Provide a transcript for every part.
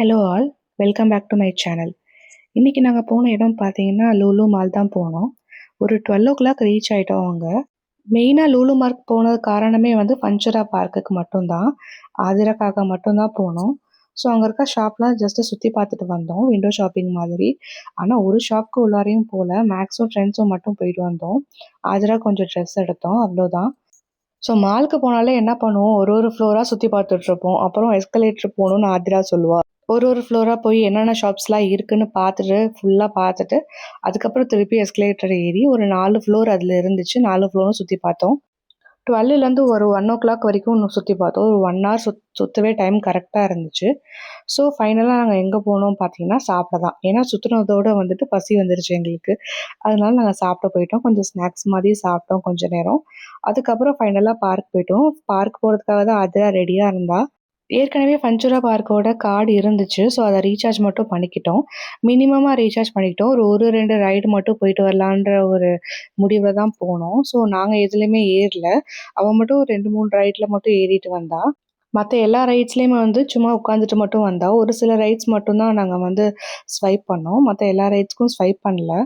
Hello all, welcome back to my channel. இன்றைக்கி நாங்கள் போன இடம் பார்த்தீங்கன்னா லூலு மால் தான் போனோம். ஒரு 12 ரீச் ஆகிட்டோம். அங்கே மெயினாக லூலு மார்க் போனது காரணமே வந்து ஃபன்ச்சுரா பார்க்குக்கு மட்டும்தான், ஆதிராக்காக மட்டும்தான் போனோம். ஸோ அங்கே இருக்க ஷாப்லாம் ஜஸ்ட்டு சுற்றி பார்த்துட்டு வந்தோம், விண்டோ ஷாப்பிங் மாதிரி. ஆனால் ஒரு ஷாப்புக்கு உள்ளாரையும் போகல, மேக்ஸும் ட்ரெண்ட்ஸும் மட்டும் போயிட்டு வந்தோம். ஆதிரா கொஞ்சம் ட்ரெஸ் எடுத்தோம், அவ்வளோதான். ஸோ மாலுக்கு போனாலே என்ன பண்ணுவோம், ஒரு ஃப்ளோராக சுற்றி பார்த்துட்ருப்போம். அப்புறம் எஸ்கலேட்டர் போகணுன்னு ஆதிரா சொல்லுவாள். ஒரு ஃப்ளோராக போய் என்னென்ன ஷாப்ஸ்லாம் இருக்குதுன்னு பார்த்துட்டு ஃபுல்லாக பார்த்துட்டு அதுக்கப்புறம் திருப்பி எஸ்கலேட்டர் ஏறி ஒரு 4 ஃப்ளோர் அதில் இருந்துச்சு. 4 ஃப்ளோரும் சுற்றி பார்த்தோம். 12லேருந்து ஒரு 1 வரைக்கும் இன்னும் சுற்றி பார்த்தோம். ஒரு 1 ஹவர் சுற்றவே டைம் கரெக்டாக இருந்துச்சு. ஸோ ஃபைனலாக நாங்கள் எங்கே போனோம் பார்த்தீங்கன்னா சாப்பிட தான். ஏன்னா சுற்றுனதோடு வந்துட்டு பசி வந்துருச்சு எங்களுக்கு. அதனால நாங்கள் சாப்பிட போயிட்டோம். கொஞ்சம் ஸ்நாக்ஸ் மாதிரி சாப்பிட்டோம் கொஞ்சம் நேரம். அதுக்கப்புறம் ஃபைனலாக பார்க் போயிட்டோம். பார்க் போகிறதுக்காக தான் ஆதிரா ரெடியாக இருந்தால். ஏற்கனவே ஃபன்ச்சுரா பார்க்கோட கார்டு இருந்துச்சு. ஸோ அதை ரீசார்ஜ் மட்டும் பண்ணிக்கிட்டோம். மினிமமாக ரீசார்ஜ் பண்ணிக்கிட்டோம். ஒரு 2 ரைடு மட்டும் போயிட்டு வரலான்ற ஒரு முடிவில் தான் போனோம். ஸோ நாங்கள் எதுலேயுமே ஏறல. அவள் மட்டும் 2, 3 ரைடில் மட்டும் ஏறிட்டு வந்தா. மற்ற எல்லா ரைட்ஸ்லேயுமே வந்து சும்மா உட்காந்துட்டு மட்டும் வந்தா. ஒரு சில ரைட்ஸ் மட்டும்தான் நாங்கள் வந்து ஸ்வைப் பண்ணோம். மற்ற எல்லா ரைட்ஸ்க்கும் ஸ்வைப் பண்ணல.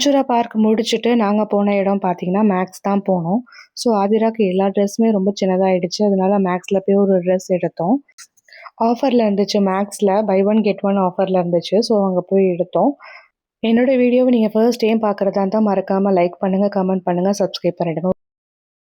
ஃபன்ச்சுரா பார்க் முடிச்சுட்டு நாங்கள் போன இடம் பார்த்தீங்கன்னா மேக்ஸ் தான் போனோம். ஸோ ஆதிராக்கு எல்லா ட்ரெஸ்ஸுமே ரொம்ப சின்னதாகிடுச்சு. அதனால மேக்ஸில் போய் ஒரு ட்ரெஸ் எடுத்தோம். ஆஃபரில் இருந்துச்சு, மேக்ஸில் பை 1 கெட் 1 ஆஃபரில் இருந்துச்சு. ஸோ அங்கே போய் எடுத்தோம். என்னோடய வீடியோவை நீங்கள் ஃபர்ஸ்ட் டைம் பார்க்குறதா இருந்தால் மறக்காமல் லைக் பண்ணுங்கள், கமெண்ட் பண்ணுங்கள், சப்ஸ்கிரைப் பண்ணிவிடுங்க.